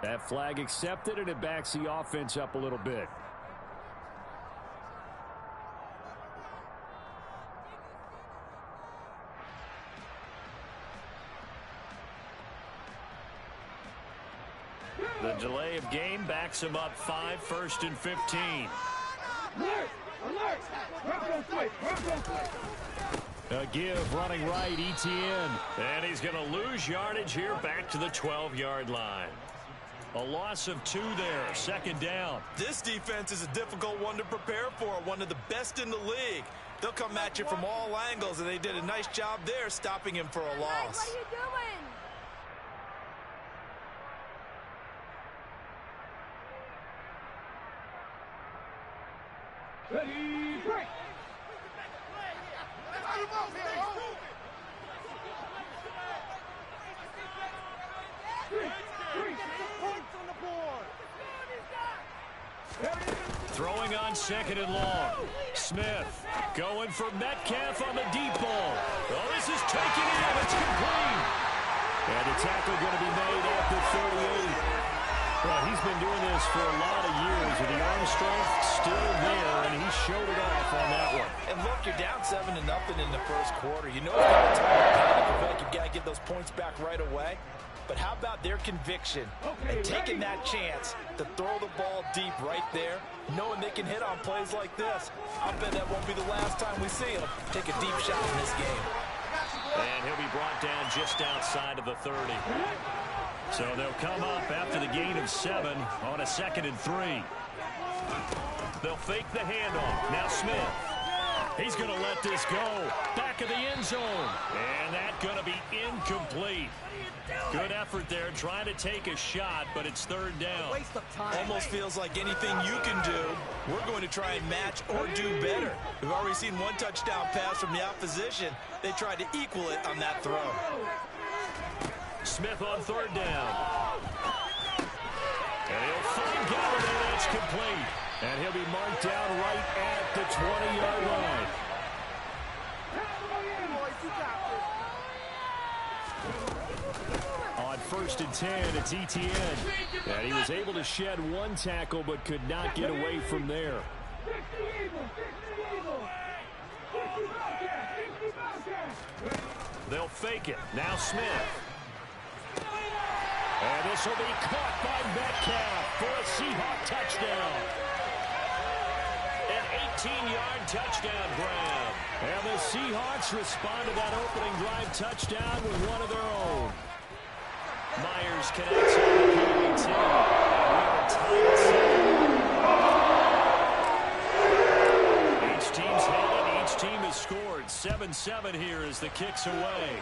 That flag accepted, and it backs the offense up a little bit. The delay of game backs him up 5, 1st and 15. A give running right, Etienne. And he's going to lose yardage here back to the 12-yard line. A loss of 2 there, 2nd down. This defense is a difficult one to prepare for, one of the best in the league. They'll come at you from all angles, and they did a nice job there stopping him for a loss. What are you doing? Ready, break! Throwing on 2nd and long. Smith going for Metcalf on the deep ball. Oh, this is taken in. It's complete. And the tackle going to be made at the 38. Well, he's been doing this for a lot of years, and the arm strength still there, and he showed it off on that one. And look, you're down 7-0 in the first quarter. You know it's not a time to panic. You feel like you've got to get those points back right away. But how about their conviction and taking that chance to throw the ball deep right there, knowing they can hit on plays like this? I bet that won't be the last time we see him take a deep shot in this game. And he'll be brought down just outside of the 30. So they'll come up after the gain of 7 on a 2nd and 3. They'll fake the handoff. Now Smith. He's going to let this go. Back of the end zone. And that's going to be incomplete. Good effort there trying to take a shot, but it's 3rd down. Waste of time. Almost feels like anything you can do, we're going to try and match or do better. We've already seen 1 touchdown pass from the opposition. They tried to equal it on that throw. Smith on 3rd down. And he'll find Gallagher, and it's complete. And he'll be marked down right at the 20-yard line. On 1st and 10, it's Etienne. And he was able to shed 1 tackle, but could not get away from there. They'll fake it. Now Smith. And this will be caught by Metcalf for a Seahawk touchdown. An 18-yard touchdown grab. And the Seahawks respond to that opening drive touchdown with one of their own. Myers connects on the penalty team. Each team's headed. Each team has scored. 7-7 here as the kick's away.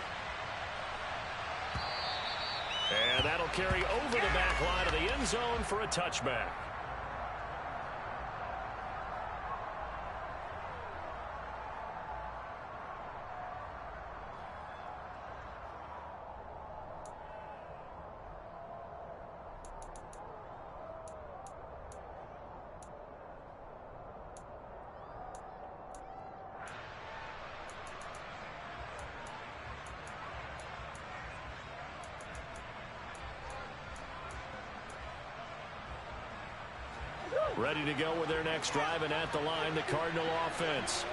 And that'll carry over the back line of the end zone for a touchback. Ready to go with their next drive, and at the line, the Cardinal offense.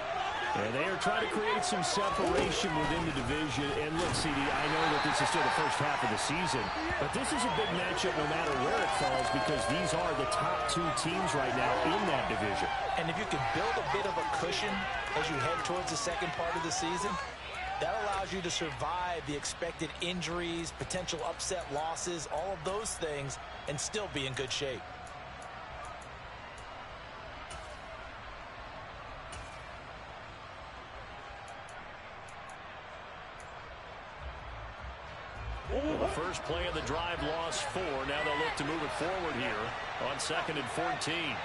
And they are trying to create some separation within the division. And look, CD, I know that this is still the first half of the season, but this is a big matchup no matter where it falls, because these are the top 2 teams right now in that division. And if you can build a bit of a cushion as you head towards the second part of the season, that allows you to survive the expected injuries, potential upset losses, all of those things, and still be in good shape. Well, the first play of the drive lost 4. Now they'll look to move it forward here on 2nd and 14.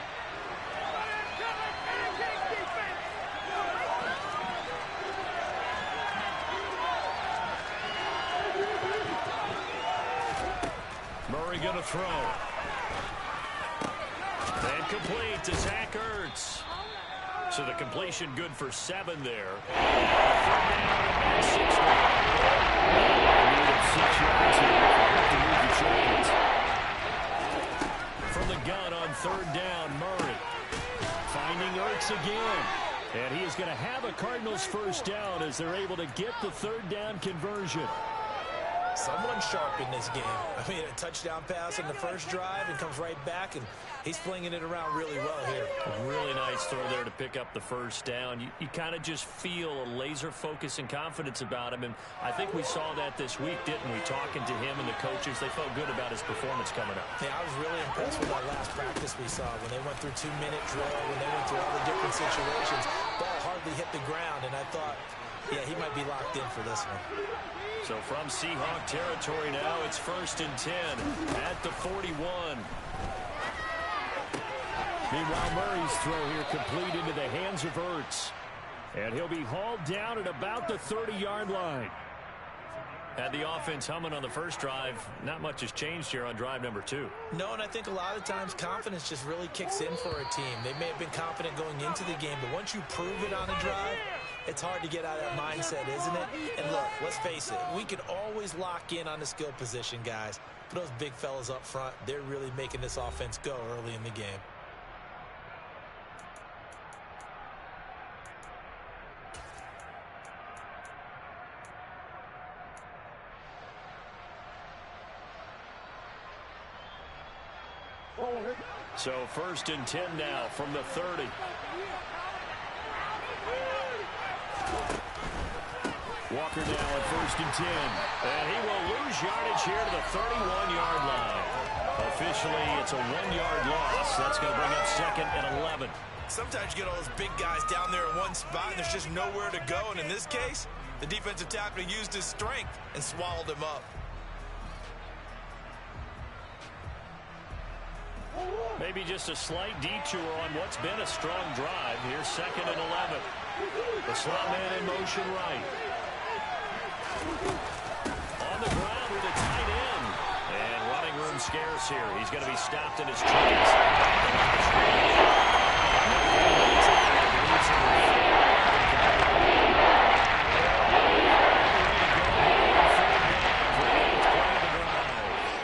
Murray going to throw. And complete to Zach Ertz. So the completion good for 7 there. And he is going to have a Cardinals first down as they're able to get the third down conversion. Someone sharp in this game. I mean, a touchdown pass on the first drive and comes right back, and he's flinging it around really well here. A really nice throw there to pick up the first down. You kind of just feel a laser focus and confidence about him, and I think we saw that this week, didn't we? Talking to him and the coaches, they felt good about his performance coming up. Yeah, I was really impressed with that last practice we saw when they went through 2-minute drill, when they went through all the different situations. Ball hardly hit the ground, and I thought, yeah, he might be locked in for this one. So from Seahawk territory now, it's 1st and 10 at the 41. Meanwhile, Murray's throw here complete into the hands of Ertz. And he'll be hauled down at about the 30-yard line. Had the offense humming on the first drive. Not much has changed here on drive number 2. No, and I think a lot of times confidence just really kicks in for a team. They may have been confident going into the game, but once you prove it on a drive, it's hard to get out of that mindset, isn't it? And look, let's face it, we can always lock in on the skill position, guys. But those big fellas up front, they're really making this offense go early in the game. So 1st and 10 now from the 30. Walker now at 1st and 10. And he will lose yardage here to the 31-yard line. Officially, it's a 1-yard loss. That's going to bring up 2nd and 11. Sometimes you get all those big guys down there in one spot, and there's just nowhere to go. And in this case, the defensive tackle used his strength and swallowed him up. Maybe just a slight detour on what's been a strong drive. Here's 2nd and 11. The slot man in motion right. On the ground with a tight end. And running room scarce here. He's going to be stopped in his tracks.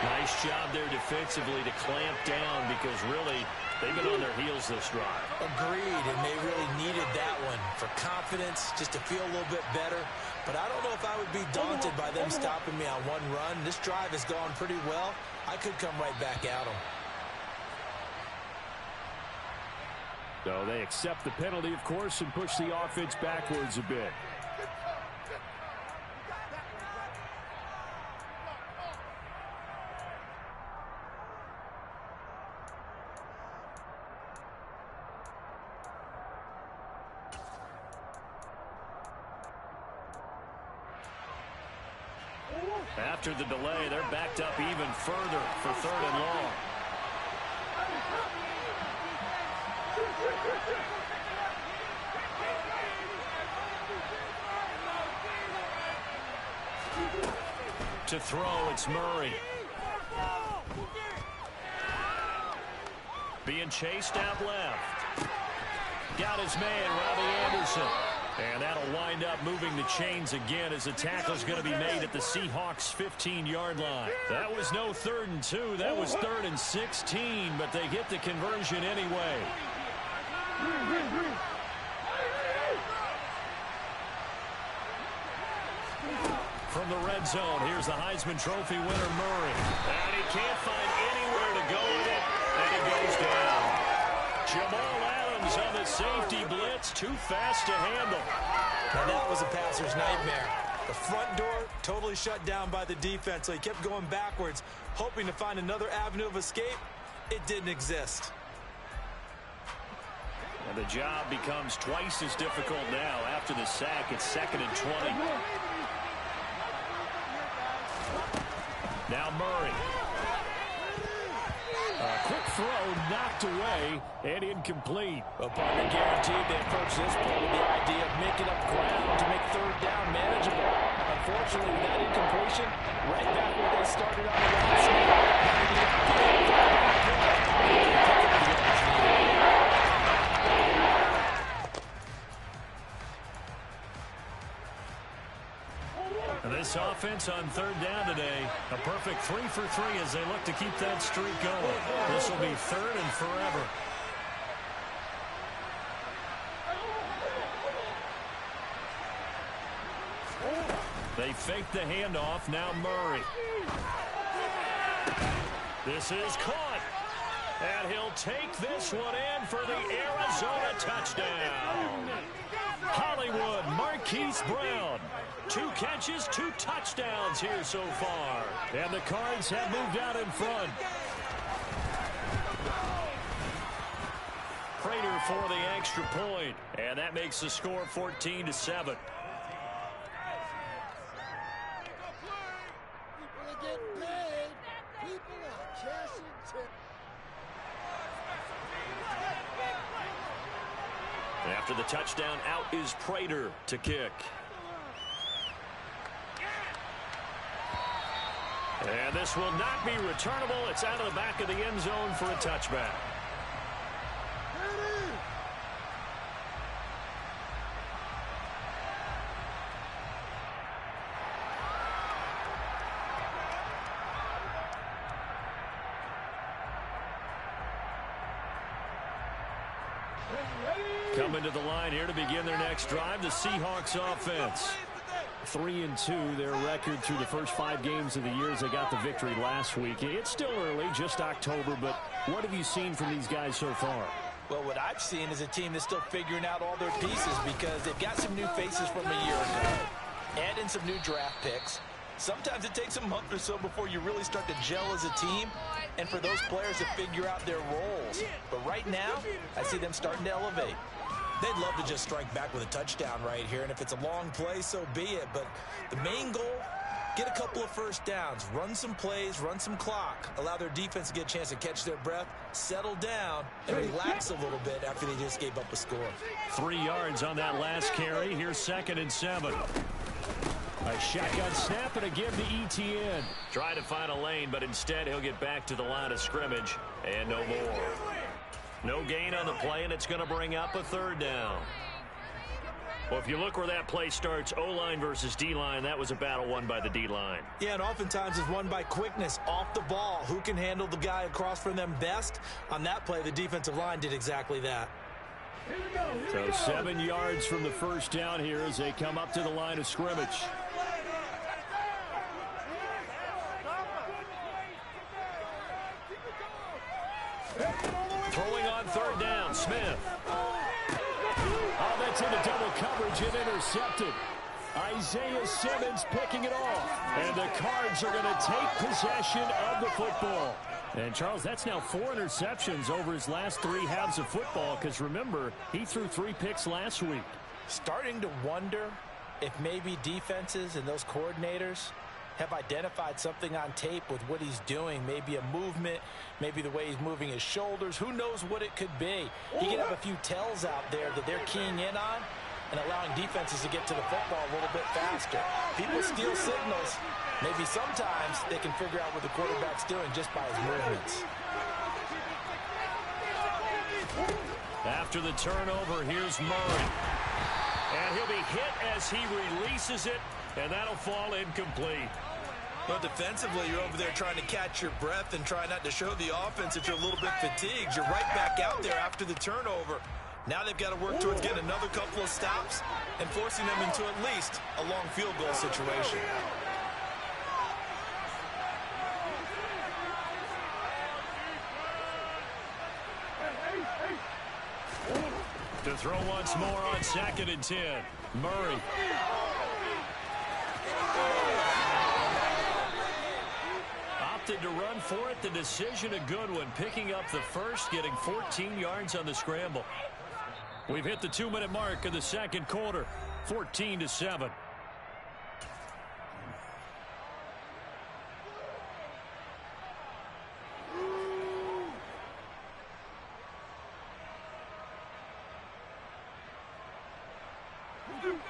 Nice job there defensively to clamp down, because really they've been on their heels this drive. Agreed, and they really needed that one for confidence, just to feel a little bit better. But I don't know if I would be daunted by them stopping me on one run. This drive has gone pretty well. I could come right back at them. So they accept the penalty, of course, and push the offense backwards a bit. After the delay, they're backed up even further for 3rd and long. To throw, it's Murray. Being chased out left. Got his man, Robbie Anderson. And that'll wind up moving the chains again as the tackle's going to be made at the Seahawks' 15-yard line. That was no 3rd and 2. That was 3rd and 16, but they get the conversion anyway. From the red zone, here's the Heisman Trophy winner, Murray. And he can't find anywhere to go with it, and he goes down. Jamal Adams on the safety blitz, too fast to handle. And that was a passer's nightmare. The front door totally shut down by the defense, so he kept going backwards, hoping to find another avenue of escape. It didn't exist. And the job becomes twice as difficult now after the sack. It's 2nd and 20. Now Murray. A quick throw knocked away and incomplete. Upon guaranteed, they approach this play with the idea of making up ground to make 3rd down manageable. Unfortunately, with that incompletion, right back where they started on the last This offense on 3rd down today, a perfect 3 for 3 as they look to keep that streak going. This will be 3rd and forever. They fake the handoff. Now Murray. This is caught. And he'll take this one in for the Arizona touchdown. Hollywood Marquise Brown. 2 catches, 2 touchdowns here so far. And the Cards have moved out in front. Prater for the extra point. And that makes the score 14-7. After the touchdown, out is Prater to kick. And this will not be returnable. It's out of the back of the end zone for a touchback. Coming to the line here to begin their next drive, the Seahawks offense. 3-2, their record through the first 5 games of the year as they got the victory last week. It's still early, just October, but what have you seen from these guys so far? Well, what I've seen is a team that's still figuring out all their pieces because they've got some new faces from a year ago. Add in some new draft picks. Sometimes it takes a month or so before you really start to gel as a team and for those players to figure out their roles. But right now, I see them starting to elevate. They'd love to just strike back with a touchdown right here, and if it's a long play, so be it. But the main goal, get a couple of first downs, run some plays, run some clock, allow their defense to get a chance to catch their breath, settle down, and relax a little bit after they just gave up a score. 3 yards on that last carry. Here's 2nd and 7. A shotgun snap and a give to ETN. Try to find a lane, but instead he'll get back to the line of scrimmage and no more. No gain on the play, and it's going to bring up a 3rd down. Well, if you look where that play starts, O-line versus D-line, that was a battle won by the D-line. Yeah, and oftentimes it's won by quickness off the ball. Who can handle the guy across from them best? On that play, the defensive line did exactly that. So 7 yards from the 1st down here as they come up to the line of scrimmage. Throwing on 3rd down, Smith. Oh, that's into double coverage and intercepted. Isaiah Simmons picking it off. And the Cards are going to take possession of the football. And, Charles, that's now 4 interceptions over his last 3 halves of football because, remember, he threw 3 picks last week. Starting to wonder if maybe defenses and those coordinators have identified something on tape with what he's doing. Maybe a movement, maybe the way he's moving his shoulders. Who knows what it could be? He could have a few tells out there that they're keying in on and allowing defenses to get to the football a little bit faster. People steal signals. Maybe sometimes they can figure out what the quarterback's doing just by his movements. After the turnover, here's Murray. And he'll be hit as he releases it, and that'll fall incomplete. But defensively, you're over there trying to catch your breath and try not to show the offense if you're a little bit fatigued. You're right back out there after the turnover. Now they've got to work towards getting another couple of stops and forcing them into at least a long field goal situation. To throw once more on 2nd and 10. Murray. Opted to run for it. The decision a good one. Picking up the first, getting 14 yards on the scramble. We've hit the 2-minute mark of the 2nd quarter. 14-7.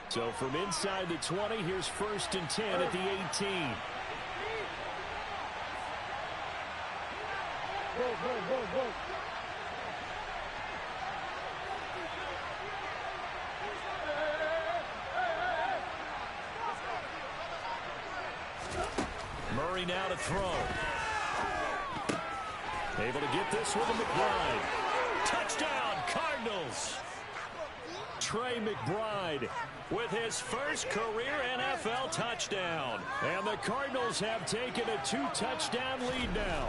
So from inside the 20, here's 1st and 10 at the 18. Murray now to throw. Able to get this with a McBride. Touchdown, Cardinals. Trey McBride with his first career NFL touchdown. And the Cardinals have taken a 2-touchdown lead now.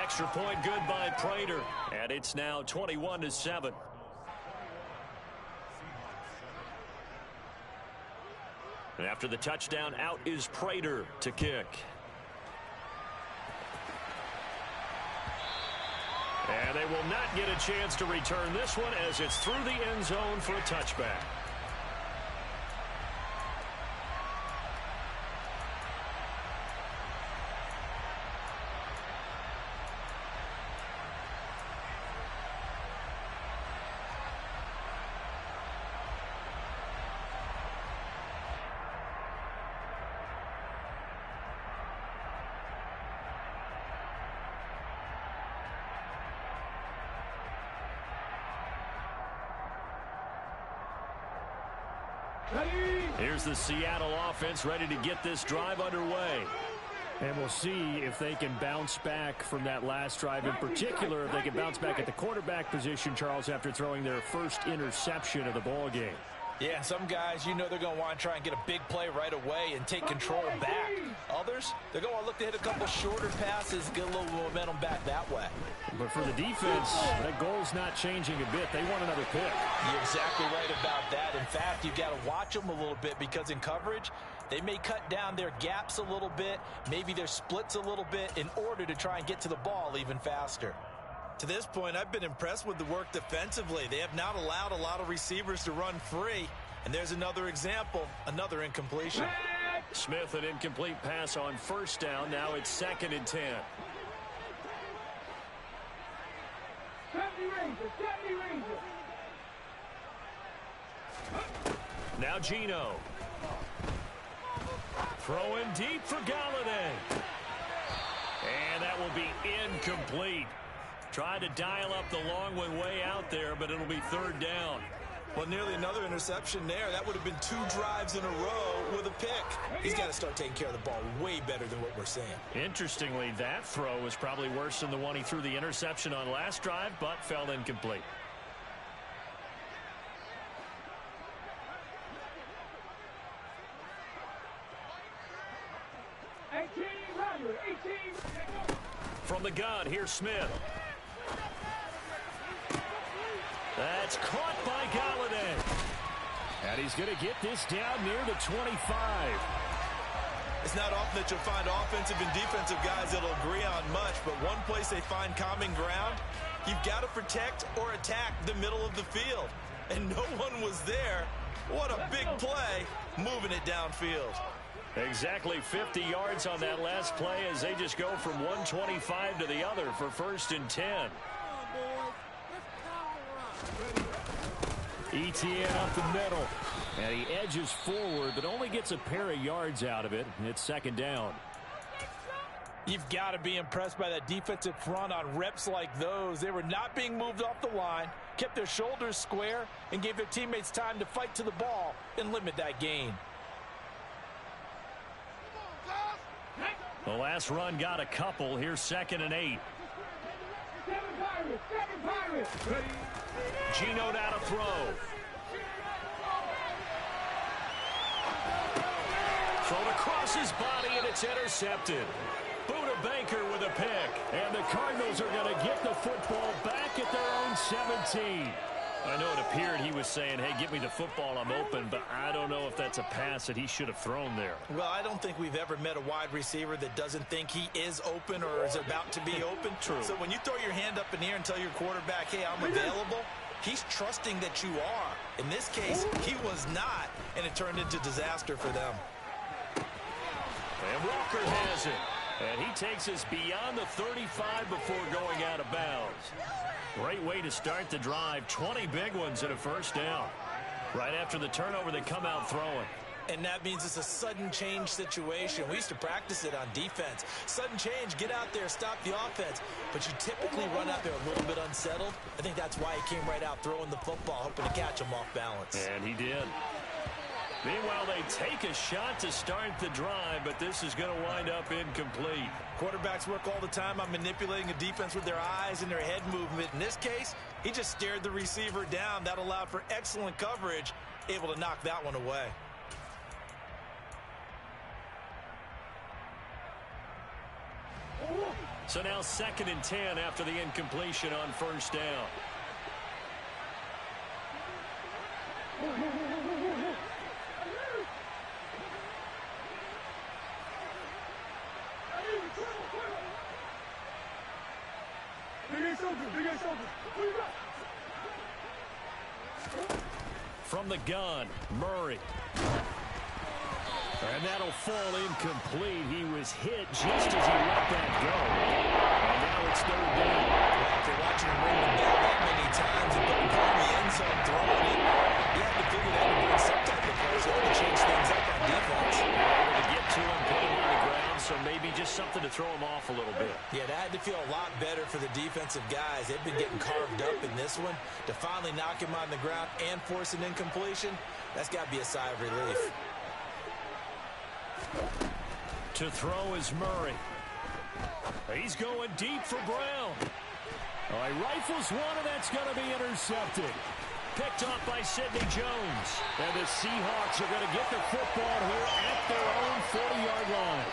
Extra point good by Prater. And it's now 21-7. And after the touchdown, out is Prater to kick. And they will not get a chance to return this one as it's through the end zone for a touchback. Here's the Seattle offense ready to get this drive underway. And we'll see if they can bounce back from that last drive. In particular, if they can bounce back at the quarterback position, Charles, after throwing their first interception of the ball game. Yeah, some guys, you know they're going to want to try and get a big play right away and take control back. Others, they're going to look to hit a couple shorter passes, get a little momentum back that way. But for the defense, that goal's not changing a bit. They want another pick. You're exactly right about that. In fact, you've got to watch them a little bit because in coverage, they may cut down their gaps a little bit, maybe their splits a little bit in order to try and get to the ball even faster. To this point, I've been impressed with the work defensively. They have not allowed a lot of receivers to run free. And there's another example, another incompletion. Smith, an incomplete pass on first down. Now it's 2nd and 10. Now Gino. Throwing deep for Galladay. And that will be incomplete. Tried to dial up the long one way out there, but it'll be 3rd down. Well, nearly another interception there. That would have been 2 drives in a row with a pick. He's got to start taking care of the ball way better than what we're seeing. Interestingly, that throw was probably worse than the one he threw the interception on last drive, but fell incomplete. From the gun, here's Smith. That's caught by Galladay. And he's going to get this down near the 25. It's not often that you'll find offensive and defensive guys that'll agree on much, but one place they find common ground, you've got to protect or attack the middle of the field. And no one was there. What a big play, moving it downfield. Exactly 50 yards on that last play as they just go from 125 to the other for 1st and 10. Etienne up the middle. And he edges forward, but only gets a pair of yards out of it. And it's 2nd down. You've got to be impressed by that defensive front on reps like those. They were not being moved off the line, kept their shoulders square, and gave their teammates time to fight to the ball and limit that gain. The last run got a couple. Here's 2nd and 8. Gino now to throw. Thrown across his body, and it's intercepted. Buda Baker with a pick. And the Cardinals are going to get the football back at their own 17. I know it appeared he was saying, hey, give me the football, I'm open, but I don't know if that's a pass that he should have thrown there. Well, I don't think we've ever met a wide receiver that doesn't think he is open or is about to be open. True. So when you throw your hand up in the air and tell your quarterback, hey, I'm available, he's trusting that you are. In this case, he was not, and it turned into disaster for them. And Walker has it. And he takes us beyond the 35 before going out of bounds. Great way to start the drive. 20 big ones and a 1st down. Right after the turnover, they come out throwing. And that means it's a sudden change situation. We used to practice it on defense. Sudden change, get out there, stop the offense. But you typically run out there a little bit unsettled. I think that's why he came right out throwing the football, hoping to catch him off balance. And he did. Meanwhile, they take a shot to start the drive, but this is going to wind up incomplete. Quarterbacks work all the time on manipulating a defense with their eyes and their head movement. In this case, he just stared the receiver down. That allowed for excellent coverage, able to knock that one away. So now 2nd and 10 after the incompletion on first down. From the gun, Murray. And that'll fall incomplete. He was hit just as he let that go. And now it's 3rd down. After watching him ring the ball that many times and putting the end zone throwing it, you have to figure that would bring some type of pressure to change things up on defense. Able to get to him, put him on the ground, so maybe just something to throw him off a little bit. Yeah, that had to feel a lot better for the defensive guys. They've been getting carved up in this one. To finally knock him on the ground and force an incompletion, that's got to be a sigh of relief. To throw is Murray. He's going deep for Brown. Oh, he rifles one, and that's going to be intercepted. Picked off by Sidney Jones. And the Seahawks are going to get the football here at their own 40-yard line.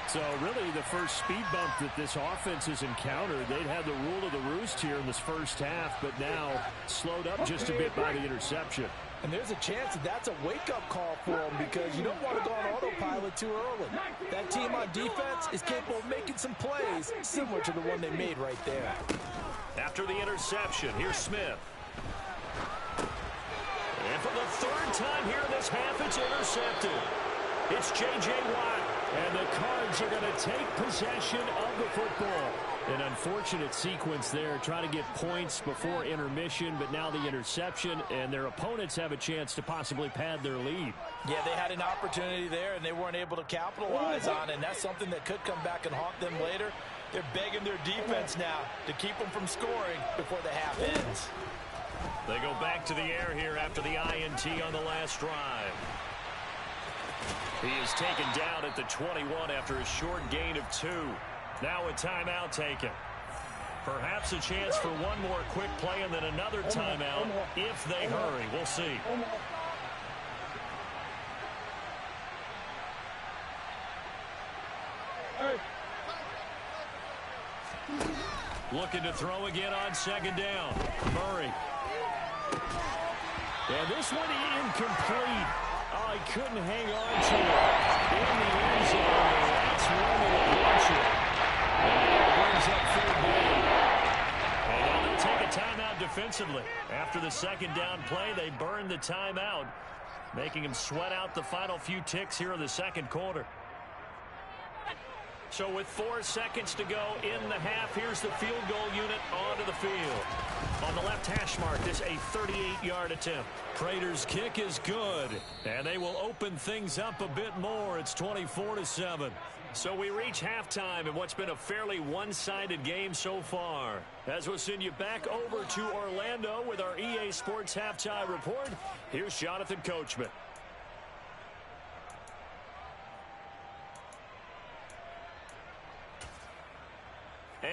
So really the first speed bump that this offense has encountered. They'd had the rule of the roost here in this first half, but now slowed up just a bit by the interception. And there's a chance that that's a wake-up call for them because you don't want to go on autopilot too early. That team on defense is capable of making some plays similar to the one they made right there. After the interception, here's Smith. And for the 3rd time here in this half, it's intercepted. It's J.J. Watt. And the Cards are going to take possession of the football. An unfortunate sequence there, trying to get points before intermission, but now the interception, and their opponents have a chance to possibly pad their lead. Yeah, they had an opportunity there, and they weren't able to capitalize on it, and that's something that could come back and haunt them later. They're begging their defense now to keep them from scoring before the half ends. They go back to the air here after the INT on the last drive. He is taken down at the 21 after a short gain of 2. Now a timeout taken. Perhaps a chance for one more quick play and then another timeout if they hurry. We'll see. Looking to throw again on 2nd down. Murray. And this one incomplete. Oh, he couldn't hang on to it in the end zone. That's one of the punches. And that brings up 3rd down. And now they'll take a timeout defensively. After the 2nd down play, they burn the timeout, making him sweat out the final few ticks here in the 2nd quarter. So with 4 seconds to go in the half, here's the field goal unit onto the field. On the left hash mark, this a 38-yard attempt. Prater's kick is good, and they will open things up a bit more. It's 24-7. So we reach halftime in what's been a fairly one-sided game so far. As we'll send you back over to Orlando with our EA Sports Halftime Report, here's Jonathan Coachman.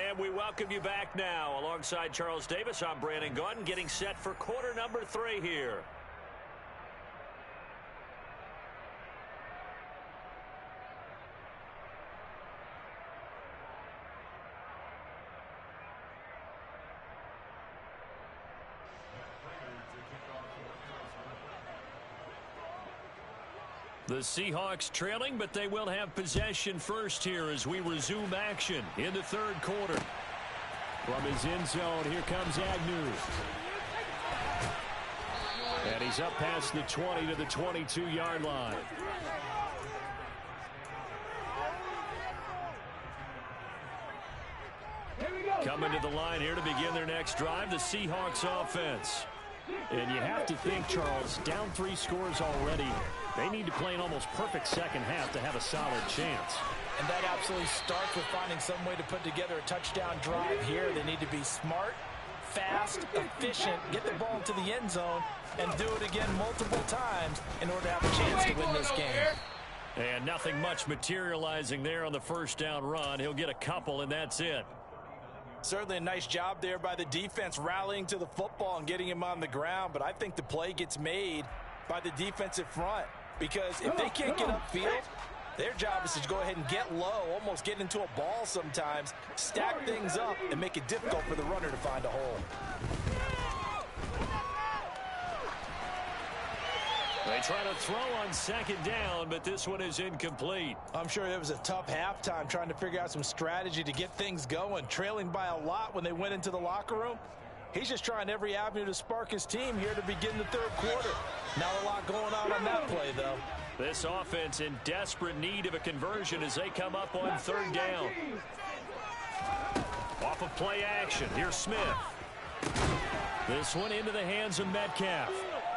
And we welcome you back now. Alongside Charles Davis, I'm Brandon Gaudin, getting set for quarter number 3 here. The Seahawks trailing, but they will have possession first here as we resume action in the 3rd quarter. From his end zone, here comes Agnew. And he's up past the 20 to the 22-yard line. Coming to the line here to begin their next drive, the Seahawks offense. And you have to think, Charles, down 3 scores already. They need to play an almost perfect 2nd half to have a solid chance. And that absolutely starts with finding some way to put together a touchdown drive here. They need to be smart, fast, efficient, get the ball into the end zone, and do it again multiple times in order to have a chance to win this game. And nothing much materializing there on the first down run. He'll get a couple, and that's it. Certainly a nice job there by the defense rallying to the football and getting him on the ground, but I think the play gets made by the defensive front, because if they can't get upfield, their job is to go ahead and get low, almost get into a ball sometimes, stack things up, and make it difficult for the runner to find a hole. They try to throw on second down, but this one is incomplete. I'm sure it was a tough halftime trying to figure out some strategy to get things going, trailing by a lot when they went into the locker room. He's just trying every avenue to spark his team here to begin the third quarter. Not a lot going on that play, though. This offense in desperate need of a conversion as they come up on third down. Off of play action, here's Smith. This one into the hands of Metcalf.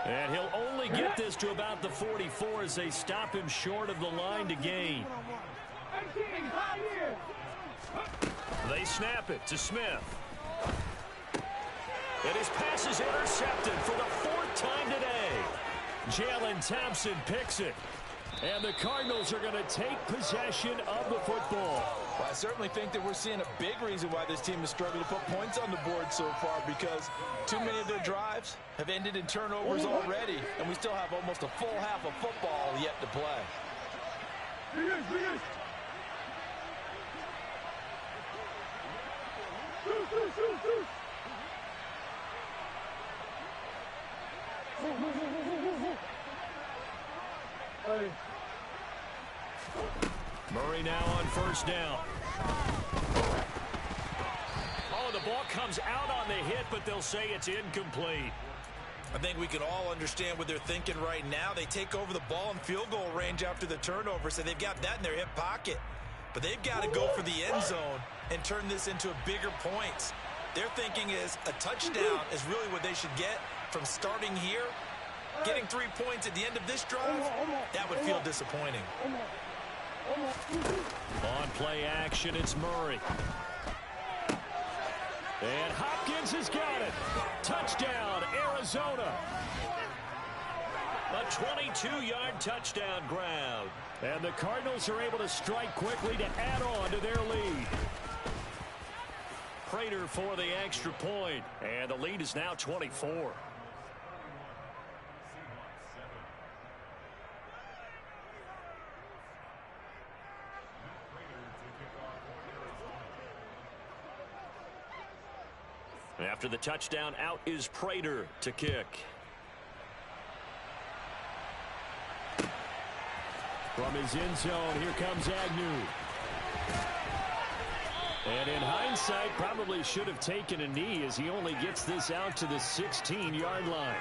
And he'll only get this to about the 44 as they stop him short of the line to gain. They snap it to Smith. And his pass is intercepted for the fourth time today. Jalen Thompson picks it. And the Cardinals are going to take possession of the football. Well, I certainly think that we're seeing a big reason why this team is struggling to put points on the board so far, because too many of their drives have ended in turnovers already, and we still have almost a full half of football yet to play. Murray now on first down. Oh, the ball comes out on the hit, but they'll say it's incomplete. I think we can all understand what they're thinking right now. They take over the ball in field goal range after the turnover, so they've got that in their hip pocket. But they've got to go for the end zone and turn this into a bigger points. Their thinking is a touchdown is really what they should get from starting here. Getting 3 points at the end of this drive, that would feel disappointing. On play action, it's Murray. And Hopkins has got it. Touchdown, Arizona. A 22-yard touchdown grab. And the Cardinals are able to strike quickly to add on to their lead. Prater for the extra point. And the lead is now 24. After the touchdown, out is Prater to kick. From his end zone, here comes Agnew. And in hindsight, probably should have taken a knee as he only gets this out to the 16-yard line.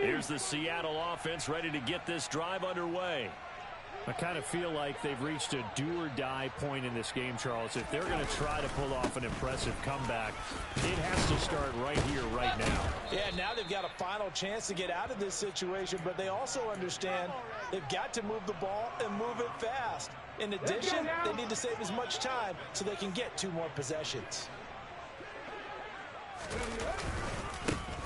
Here's the Seattle offense ready to get this drive underway. I kind of feel like they've reached a do-or-die point in this game, Charles. If they're going to try to pull off an impressive comeback, it has to start right here, right now. Yeah, now they've got a final chance to get out of this situation, but they also understand they've got to move the ball and move it fast. In addition, they need to save as much time so they can get 2 more possessions.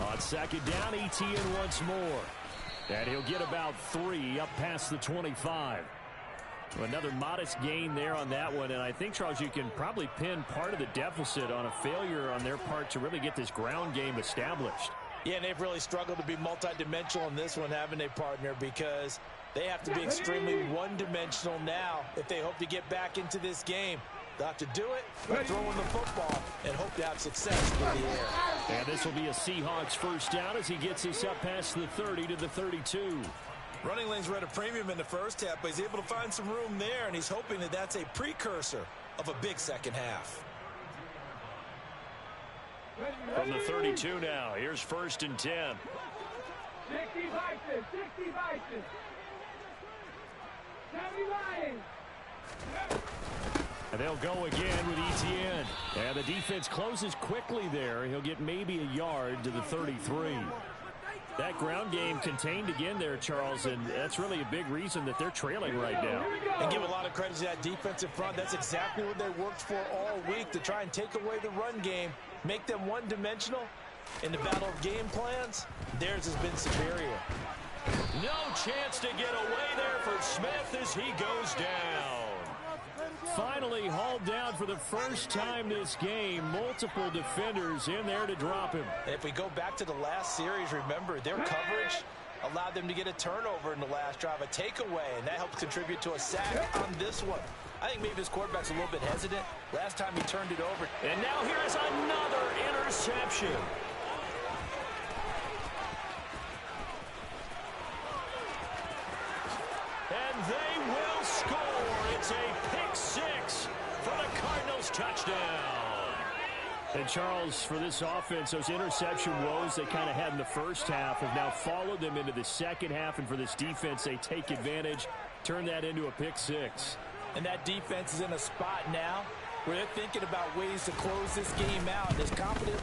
On second down, Etienne once more. And he'll get about 3 up past the 25. Another modest gain there on that one. And I think, Charles, you can probably pin part of the deficit on a failure on their part to really get this ground game established. Yeah, and they've really struggled to be multidimensional in this one, haven't they, partner? Because they have to be extremely one-dimensional now if they hope to get back into this game. They'll have to do it by throwing the football and hope to have success in the air. And this will be a Seahawks first down as he gets us up past the 30 to the 32. Running lanes were at a premium in the first half, but he's able to find some room there, and he's hoping that that's a precursor of a big second half. From the 32 now, here's first and 10. 60 Bison, 60 Bison. 70 Lions. And they'll go again with Etienne. And the defense closes quickly there. He'll get maybe a yard to the 33. That ground game contained again there, Charles, and that's really a big reason that they're trailing right now. And give a lot of credit to that defensive front. That's exactly what they worked for all week, to try and take away the run game, make them one-dimensional. In the battle of game plans, theirs has been superior. No chance to get away there for Smith as he goes down. Finally hauled down for the first time this game. Multiple defenders in there to drop him. If we go back to the last series, remember, their coverage allowed them to get a turnover in the last drive, a takeaway, and that helped contribute to a sack on this one. I think maybe this quarterback's a little bit hesitant. Last time he turned it over. And now here's another interception. And they will score. It's a pick six for the Cardinals touchdown. And Charles, for this offense, those interception woes they kind of had in the first half have now followed them into the second half. And for this defense, they take advantage, turn that into a pick six. And that defense is in a spot now where they're thinking about ways to close this game out. As confident